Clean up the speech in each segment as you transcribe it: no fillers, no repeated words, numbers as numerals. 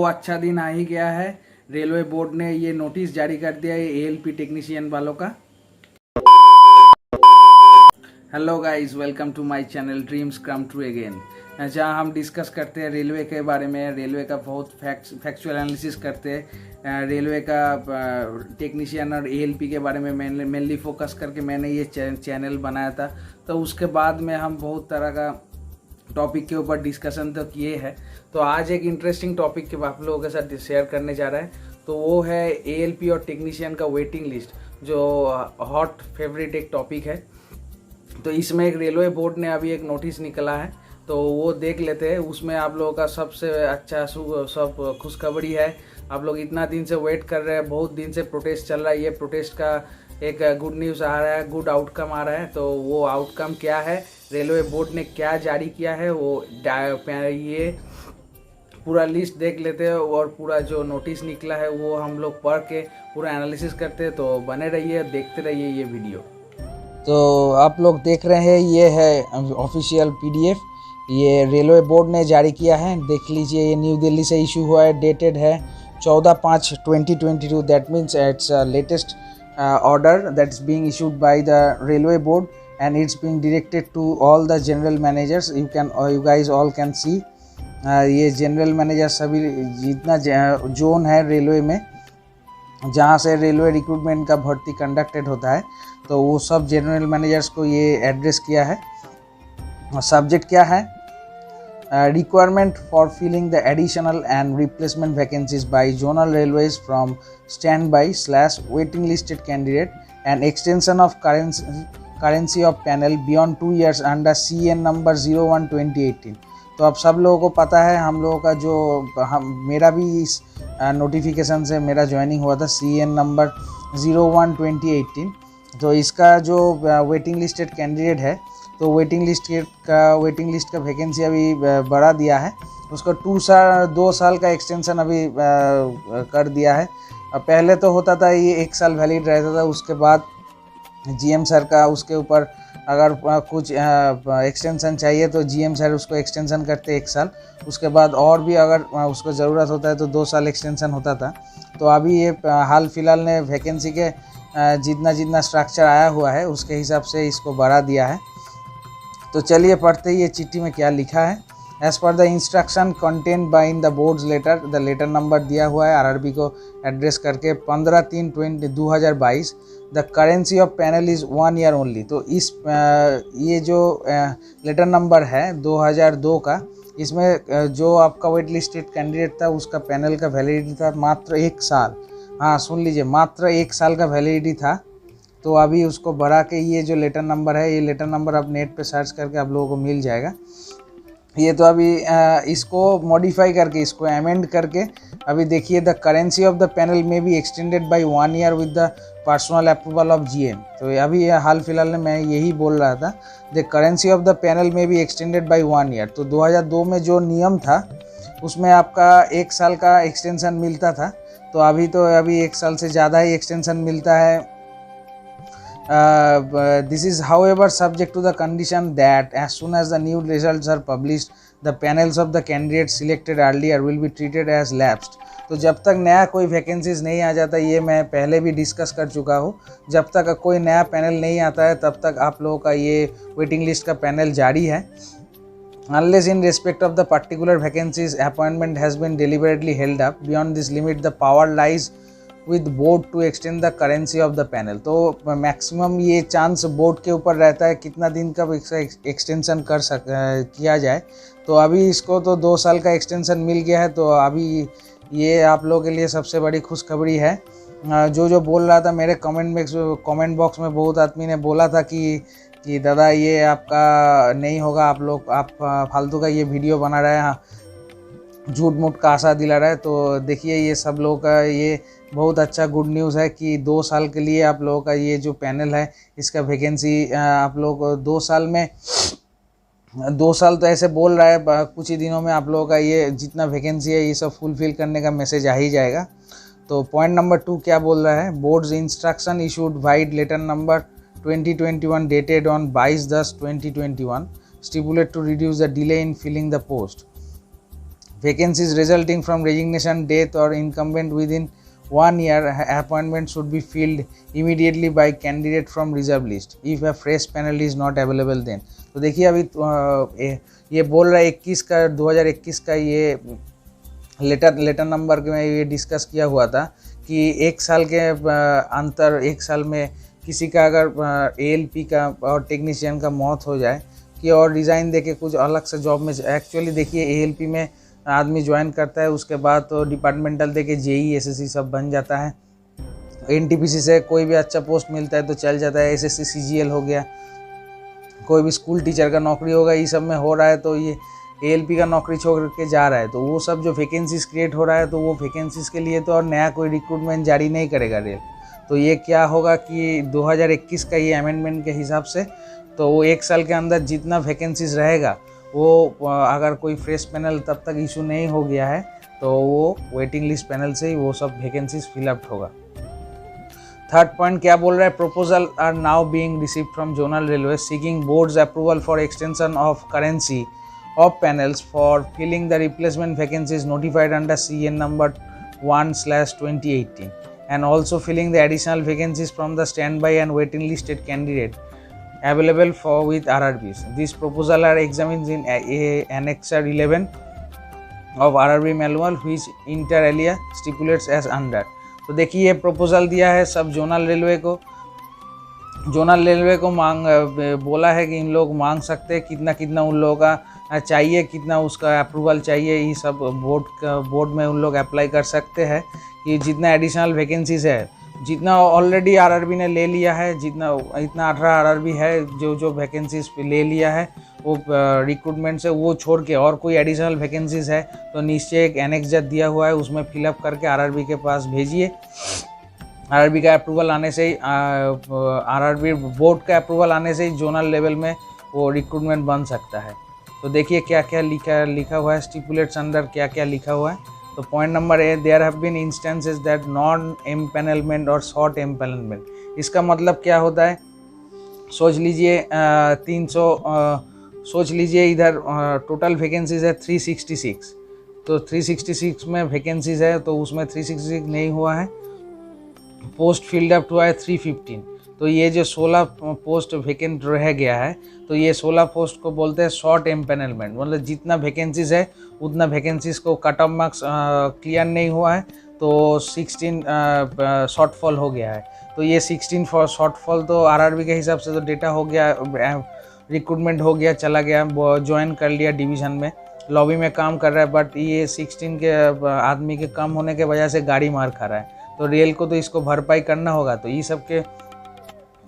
अच्छा दिन आ ही गया है। रेलवे बोर्ड ने ये नोटिस जारी कर दिया है एएलपी टेक्नीशियन वालों का। Hello guys, welcome to my channel dreams come true again, जहां हम डिस्कस करते हैं रेलवे के बारे में। रेलवे का बहुत फैक्चुअल एनालिसिस करते हैं। रेलवे का टेक्नीशियन और एएलपी के बारे में मेनली फोकस करके मैंने ये चैनल बनाया था। तो उसके बाद में हम बहुत तरह का टॉपिक के ऊपर डिस्कशन तो किए हैं। तो आज एक इंटरेस्टिंग टॉपिक के आप लोगों के साथ शेयर करने जा रहा है। तो वो है एएलपी और टेक्नीशियन का वेटिंग लिस्ट, जो हॉट फेवरेट एक टॉपिक है। तो इसमें एक रेलवे बोर्ड ने अभी एक नोटिस निकला है, तो वो देख लेते हैं। उसमें आप लोगों का सबसे अच्छा सब खुशखबरी है। आप लोग इतना दिन से वेट कर रहे हैं, बहुत दिन से प्रोटेस्ट चल रहा है। ये प्रोटेस्ट का एक गुड न्यूज़ आ रहा है, गुड आउटकम आ रहा है। तो वो आउटकम क्या है, रेलवे बोर्ड ने क्या जारी किया है, वो ये पूरा लिस्ट देख लेते हैं और पूरा जो नोटिस निकला है वो हम लोग पढ़ के पूरा एनालिसिस करते हैं। तो बने रहिए, देखते रहिए ये वीडियो। तो आप लोग देख रहे हैं, ये है ऑफिशियल पीडीएफ, ये रेलवे बोर्ड ने जारी किया है। देख लीजिए, ये न्यू दिल्ली से इशू हुआ है, डेटेड है 14/5/2022। That means it's latest order that's being issued by the railway board, and it's being directed to all the general managers. You guys all can see ये जनरल मैनेजर सभी जितना zone है railway में जहाँ से railway recruitment का भर्ती conducted होता है, तो वो सब जनरल मैनेजर्स को ये एड्रेस किया है। सब्जेक्ट क्या है, requirement for filling the additional and replacement vacancies by zonal railways from standby/waiting listed candidate and extension of currency of panel beyond 2 years under CN number 01/2018। तो अब सब लोगों को पता है, हम लोगों का जो मेरा भी इस नोटिफिकेशन से मेरा ज्वाइनिंग हुआ था CN नंबर 01/2018। तो इसका जो वेटिंग लिस्टेड कैंडिडेट है, तो वेटिंग लिस्ट का वैकेंसी अभी बढ़ा दिया है। उसको 2 साल का एक्सटेंशन अभी कर दिया है। पहले तो होता था ये 1 साल वैलिड रहता था, उसके बाद जीएम सर का उसके ऊपर अगर कुछ एक्सटेंशन चाहिए तो जीएम सर उसको एक्सटेंशन करते 1 साल। उसके बाद और भी अगर उसको ज़रूरत होता है तो 2 साल एक्सटेंशन होता था। तो अभी ये हाल फिलहाल ने वैकेंसी के जितना स्ट्रक्चर आया हुआ है उसके हिसाब से इसको बढ़ा दिया है। तो चलिए पढ़ते ही ये चिट्ठी में क्या लिखा है। As per the instruction content by in the boards letter, the letter number दिया हुआ है आरआरबी को एड्रेस करके 15/3/2022। The currency of panel is 1 year only. तो इस ये जो लेटर नंबर है 2002 का, इसमें जो आपका वेट लिस्टेड कैंडिडेट था उसका पैनल का वैलिडिटी था मात्र 1 साल। हाँ सुन लीजिए, मात्र 1 साल का वैलिडिटी था। तो अभी उसको बढ़ा के ये जो लेटर नंबर है, ये लेटर नंबर आप नेट पे सर्च करके आप लोगों को मिल जाएगा। ये तो अभी इसको मॉडिफाई करके, इसको अमेंड करके अभी देखिए, the currency of the panel में be extended by 1 year with the personal approval of GM. तो अभी हाल फिलहाल में मैं यही बोल रहा था, the currency of the panel में बी एक्सटेंडेड बाय 1 ईयर। तो 2002 में जो नियम था उसमें आपका 1 साल का एक्सटेंशन मिलता था, तो अभी 1 साल से ज़्यादा ही एक्सटेंशन मिलता है। This is however subject to the condition that as soon as the new results are published, the panels of the candidates selected earlier will be treated as lapsed। तो जब तक नया कोई वैकेंसीज नहीं आ जाता, ये मैं पहले भी डिस्कस कर चुका हूँ, जब तक कोई नया पैनल नहीं आता है तब तक आप लोगों का ये वेटिंग लिस्ट का पैनल जारी है। Unless in respect of the particular vacancies appointment has been deliberately held up beyond this limit, the power lies with board to extend the currency of the panel. तो maximum ये chance board के ऊपर रहता है कितना दिन का extension किया जाए। तो अभी इसको तो 2 साल का एक्सटेंशन मिल गया है। तो अभी ये आप लोगों के लिए सबसे बड़ी खुशखबरी है। जो बोल रहा था मेरे कमेंट बॉक्स में, बहुत आदमी ने बोला था कि दादा ये आपका नहीं होगा, आप फालतू का ये वीडियो बना रहे हैं, झूठ मूठ का आशा दिला रहा है। तो देखिए, ये सब लोगों का ये बहुत अच्छा गुड न्यूज़ है कि 2 साल के लिए आप लोगों का ये जो पैनल है इसका वैकेंसी आप लोग 2 साल में 2 साल तो ऐसे बोल रहा है, कुछ ही दिनों में आप लोगों का ये जितना वैकेंसी है ये सब फुलफिल करने का मैसेज आ ही जाएगा। तो पॉइंट नंबर 2 क्या बोल रहा है, boards instruction issued vide letter number 2021 dated on 22/10/2021 stipulate to reduce the delay in filling the post. vacancies resulting from resignation, death or incumbent within 1 year, appointment should be filled immediately by candidate from reserve list if a fresh panel is not available then। तो देखिए अभी ये बोल रहा है 21 का 2021 का ये लेटर नंबर में ये डिस्कस किया हुआ था कि 1 साल के अंतर 1 साल में किसी का अगर ALP का और टेक्नीशियन का मौत हो जाए कि और रिज़ाइन देके कुछ अलग से जॉब में, एक्चुअली देखिए ALP में आदमी ज्वाइन करता है उसके बाद तो डिपार्टमेंटल देके JEE SSC सब बन जाता है। NTPC से कोई भी अच्छा पोस्ट मिलता है तो चल जाता है, SSC CGL हो गया, कोई भी स्कूल टीचर का नौकरी होगा, ये सब में हो रहा है तो ये ALP का नौकरी छोड़ के जा रहा है। तो वो सब जो वैकेंसीज क्रिएट हो रहा है तो वो वैकेंसीज़ के लिए तो और नया कोई रिक्रूटमेंट जारी नहीं करेगा रेल। तो ये क्या होगा कि 2021 का ये अमेंडमेंट के हिसाब से तो वो 1 साल के अंदर जितना वैकेंसीज रहेगा वो अगर कोई फ्रेश पैनल तब तक इशू नहीं हो गया है तो वो वेटिंग लिस्ट पैनल से ही वो सब वैकेंसीज फिलअप होगा। थर्ड पॉइंट क्या बोल रहा है, proposal are now being received from zonal railway seeking boards approval for extension of currency of panels for filling the replacement vacancies notified under CN number 1/2018 and also filling the additional vacancies from the standby and waiting listed candidate available for with RRBs. These proposals are examined in Annexure 11 of RRB manual which inter alia stipulates as under। तो देखिए ये proposal दिया है सब zonal railway को मांग बोला है कि इन लोग मांग सकते हैं कितना कितना उन लोगों का चाहिए, कितना उसका अप्रूवल चाहिए, ये सब बोर्ड में उन लोग अप्लाई कर सकते हैं कि जितना एडिशनल वैकेंसीज है, जितना ऑलरेडी RRB ने ले लिया है, इतना 18 RRB है जो वैकेंसीज ले लिया है वो रिक्रूटमेंट से वो छोड़ के और कोई एडिशनल वैकेंसीज है तो नीचे एक एनेक्स दिया हुआ है उसमें फिलअप करके RRB के पास भेजिए। RRB का अप्रूवल आने से ही RRB बोर्ड का अप्रूवल आने से ही जोनल लेवल में वो रिक्रूटमेंट बन सकता है। तो देखिए क्या क्या लिखा हुआ है, स्टिपुलेट्स अंडर क्या क्या लिखा हुआ है। तो point number A, there have been instances that non empanelment और शॉर्ट एम्पैनलमेंट। इसका मतलब क्या होता है, सोच लीजिए 300 सोच लीजिए इधर टोटल वैकेंसीज है 366, तो 366 में वैकेंसीज है तो उसमें 366 नहीं हुआ है, पोस्ट फील्ड अप हुआ है 315। तो ये जो 16 पोस्ट वैकेंट रह गया है तो ये 16 पोस्ट को बोलते हैं शॉर्ट एम्पैनलमेंट, मतलब जितना वैकेंसीज है उतना वैकेंसीज को कट ऑफ मार्क्स क्लियर नहीं हुआ है तो 16 शॉर्टफॉल हो गया है। तो ये 16 शॉर्टफॉल तो RRB के हिसाब से तो डेटा हो गया, रिक्रूटमेंट हो गया, चला गया, ज्वाइन कर लिया डिवीज़न में, लॉबी में काम कर रहा है, बट ये 16 के आदमी के कम होने के वजह से गाड़ी मार खा रहा है तो रेल को तो इसको भरपाई करना होगा। तो ये सब के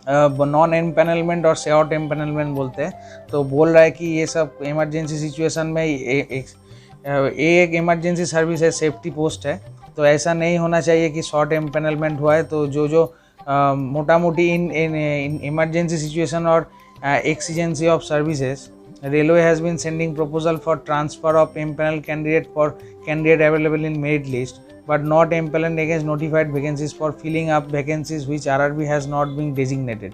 नॉन एम्पैनलमेंट और शॉर्ट एम्पैनलमेंट बोलते हैं। तो बोल रहा है कि ये सब इमरजेंसी सिचुएशन में एक इमरजेंसी सर्विस है, सेफ्टी पोस्ट है, तो ऐसा नहीं होना चाहिए कि शॉर्ट एम्पैनलमेंट हुआ है। तो जो मोटा मोटी इन इमरजेंसी सिचुएशन और exigency of services, Railway has been sending proposal for transfer of empaneled candidate available in merit list, but not empaneled against notified vacancies for filling up vacancies which RRB has not been designated।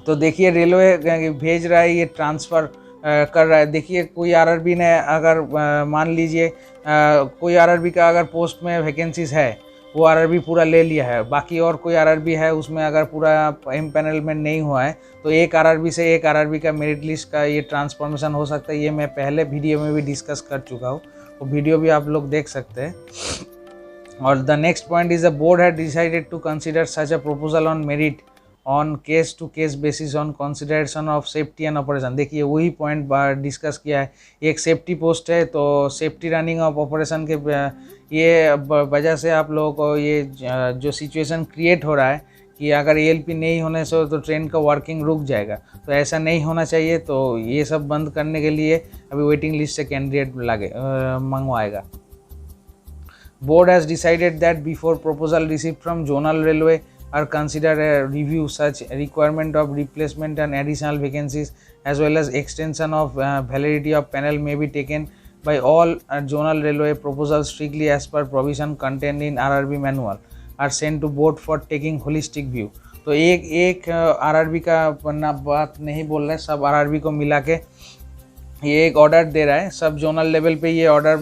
तो देखिए railway भेज रहा है, ये transfer कर रहा है। देखिए कोई RRB ने अगर मान लीजिए कोई RRB का अगर पोस्ट में वैकेंसीज है वो RRB पूरा ले लिया है, बाकी और कोई RRB है उसमें अगर पूरा एम्पैनलमेंट नहीं हुआ है तो एक RRB से एक RRB का मेरिट लिस्ट का ये ट्रांसफॉर्मेशन हो सकता है। ये मैं पहले वीडियो में भी डिस्कस कर चुका हूँ, वो वीडियो भी आप लोग देख सकते हैं। और the next point is the board had decided to consider such a proposal on merit on case to case basis on consideration of safety and operation. देखिए वही पॉइंट डिस्कस किया है, एक सेफ्टी पोस्ट है तो सेफ्टी रनिंग ऑफ ऑपरेशन के ये वजह से आप लोगों को ये जो सिचुएशन क्रिएट हो रहा है कि अगर ALP नहीं होने से तो ट्रेन का वर्किंग रुक जाएगा, तो ऐसा नहीं होना चाहिए। तो ये सब बंद करने के लिए अभी वेटिंग लिस्ट से कैंडिडेट मंगवाएगा। Board has decided that before proposal received from zonal railway or consider a review such requirement of replacement and additional vacancies as well as extension of validity of panel may be taken by all zonal railway proposals strictly as per provision contained in RRB manual are sent to board for taking holistic view। तो एक RRB का बात नहीं बोल रहे, सब RRB को मिला के ये एक ऑर्डर दे रहा है, सब जोनल लेवल पे ये ऑर्डर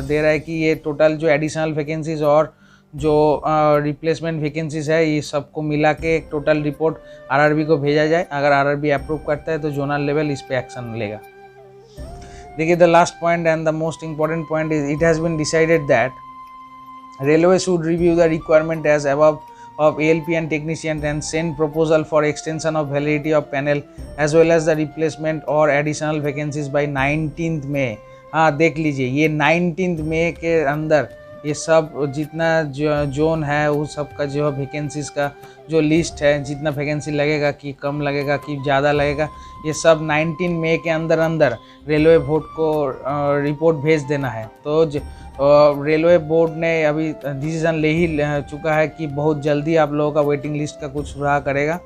दे रहा है कि ये टोटल जो एडिशनल वैकेंसीज और जो रिप्लेसमेंट वैकेंसीज है ये सबको मिला के एक टोटल रिपोर्ट आरआरबी को भेजा जाए। अगर आरआरबी अप्रूव करता है तो जोनल लेवल इस पे एक्शन लेगा। देखिए the last point and the most important point is it has been decided that railway should review the requirement as above of ALP and technician and send proposal for extension of validity of panel as well as the replacement or additional vacancies by 19th May। हाँ देख लीजिए ये 19th May के अंदर ये सब जितना zone है उस सब का जो वैकेंसीज का जो लिस्ट है, जितना वैकेंसी लगेगा कि कम लगेगा कि ज़्यादा लगेगा, ये सब 19 मई के अंदर रेलवे बोर्ड को रिपोर्ट भेज देना है। तो रेलवे बोर्ड ने अभी डिसीज़न ले ही चुका है कि बहुत जल्दी आप लोगों का वेटिंग लिस्ट का कुछ सुधार करेगा।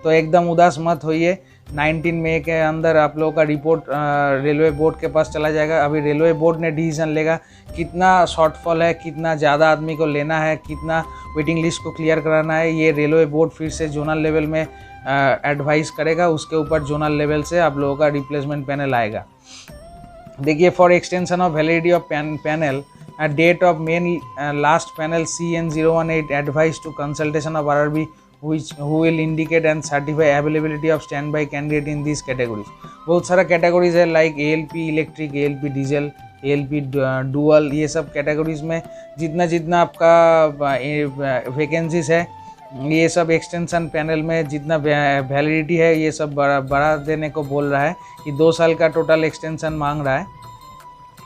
तो एकदम उदास मत होइए, 19 मई के अंदर आप लोगों का रिपोर्ट रेलवे बोर्ड के पास चला जाएगा। अभी रेलवे बोर्ड ने डिसीजन लेगा कितना शॉर्टफॉल है, कितना ज़्यादा आदमी को लेना है, कितना वेटिंग लिस्ट को क्लियर कराना है, ये रेलवे बोर्ड फिर से जोनल लेवल में एडवाइस करेगा। उसके ऊपर जोनल लेवल से आप लोगों का रिप्लेसमेंट पैनल आएगा। देखिए for extension of validity of panel date of main last panel CN018 advice to consultation of RRB who will indicate and certify availability of standby candidate in these categories। बहुत सारा categories है like ALP electric, ALP diesel, ALP dual, ये सब categories में जितना आपका vacancies है ये सब एक्सटेंशन पैनल में जितना वैलिडिटी है ये सब बढ़ा देने को बोल रहा है कि 2 साल का टोटल एक्सटेंशन मांग रहा है।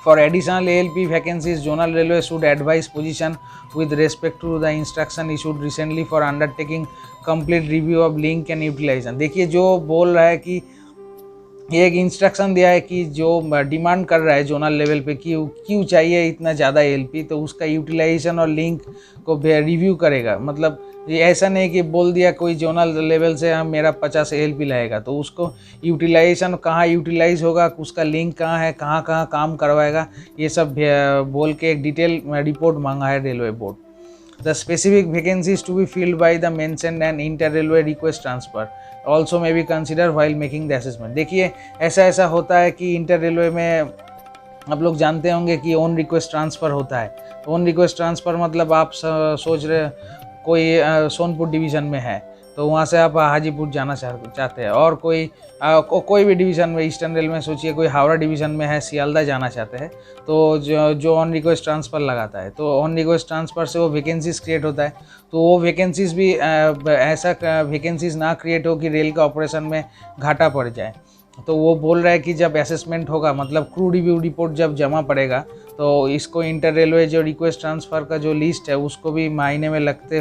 For additional ALP vacancies, Zonal Railway should advise position with respect to the instruction issued recently for undertaking complete review of link and utilization। देखिए जो बोल रहा है कि ये एक इंस्ट्रक्शन दिया है कि जो डिमांड कर रहा है जोनल लेवल पे कि क्यों चाहिए इतना ज़्यादा ALP, तो उसका यूटिलाइजेशन और लिंक को रिव्यू करेगा। मतलब ये ऐसा नहीं कि बोल दिया कोई जोनल लेवल से हम मेरा 50 ALP लाएगा, तो उसको यूटिलाइजेशन कहाँ यूटिलाइज होगा, उसका लिंक कहाँ है, कहाँ कहाँ काम करवाएगा, ये सब बोल के एक डिटेल रिपोर्ट मांगा है railway board. The specific vacancies to be filled by the mentioned and inter railway request transfer also may be consider while making the assessment. देखिए ऐसा होता है कि इंटर रेलवे में आप लोग जानते होंगे कि ऑन रिक्वेस्ट ट्रांसफ़र होता है। ऑन रिक्वेस्ट ट्रांसफ़र मतलब आप सोच रहे कोई सोनपुर डिवीज़न में है तो वहाँ से आप हाजीपुर जाना चाहते हैं, और कोई भी डिवीज़न में ईस्टर्न रेल में सोचिए कोई हावड़ा डिवीज़न में है, सियालदा जाना चाहते हैं, तो जो ऑन रिक्वेस्ट ट्रांसफ़र लगाता है तो ऑन रिक्वेस्ट ट्रांसफ़र से वो वैकेंसीज क्रिएट होता है। तो वो वैकेंसीज भी ऐसा वैकेंसीज ना क्रिएट हो कि रेल का ऑपरेशन में घाटा पड़ जाए। तो वो बोल रहा है कि जब असेसमेंट होगा मतलब क्रू रिव्यू रिपोर्ट जब जमा पड़ेगा तो इसको इंटर रेलवे जो रिक्वेस्ट ट्रांसफ़र का जो लिस्ट है उसको भी मायने में रखते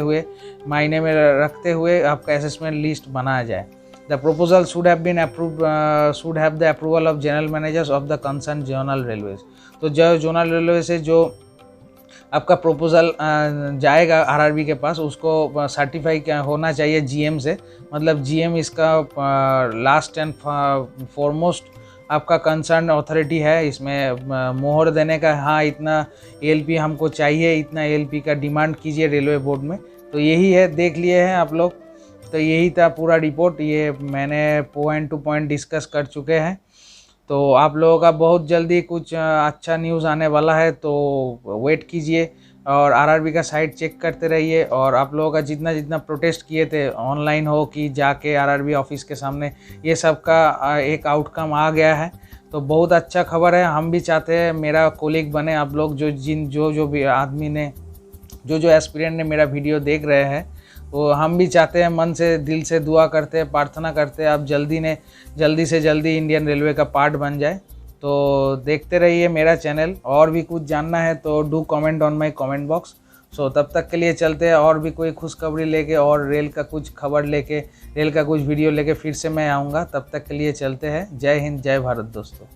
हुए आपका असेसमेंट लिस्ट बनाया जाए। The proposal should have been approved should have the approval of general managers of the concern zonal railways. तो जो जोनल रेलवे से जो आपका प्रपोजल जाएगा आरआरबी के पास उसको सर्टिफाई होना चाहिए जीएम से। मतलब जीएम इसका लास्ट एंड फॉरमोस्ट आपका कंसर्न अथॉरिटी है, इसमें मोहर देने का, हाँ इतना एलपी हमको चाहिए, इतना एलपी का डिमांड कीजिए रेलवे बोर्ड में। तो यही है, देख लिए हैं आप लोग। तो यही था पूरा रिपोर्ट, ये मैंने पॉइंट टू पॉइंट डिस्कस कर चुके हैं। तो आप लोगों का बहुत जल्दी कुछ अच्छा न्यूज़ आने वाला है, तो वेट कीजिए और आरआरबी का साइट चेक करते रहिए। और आप लोगों का जितना प्रोटेस्ट किए थे, ऑनलाइन हो कि जाके आरआरबी ऑफिस के सामने, ये सब का एक आउटकम आ गया है। तो बहुत अच्छा खबर है। हम भी चाहते हैं मेरा कोलीग बने आप लोग, जो भी आदमी ने जो एस्पिरेंट ने मेरा वीडियो देख रहे हैं, तो हम भी चाहते हैं, मन से दिल से दुआ करते हैं, प्रार्थना करते हैं आप जल्दी से जल्दी इंडियन रेलवे का पार्ट बन जाए। तो देखते रहिए मेरा चैनल। और भी कुछ जानना है तो do comment on my comment box. So तब तक के लिए चलते हैं, और भी कोई खुशखबरी लेके और रेल का कुछ खबर लेके, रेल का कुछ वीडियो लेके फिर से मैं आऊँगा। तब तक के लिए चलते हैं। जय हिंद, जय भारत दोस्तों।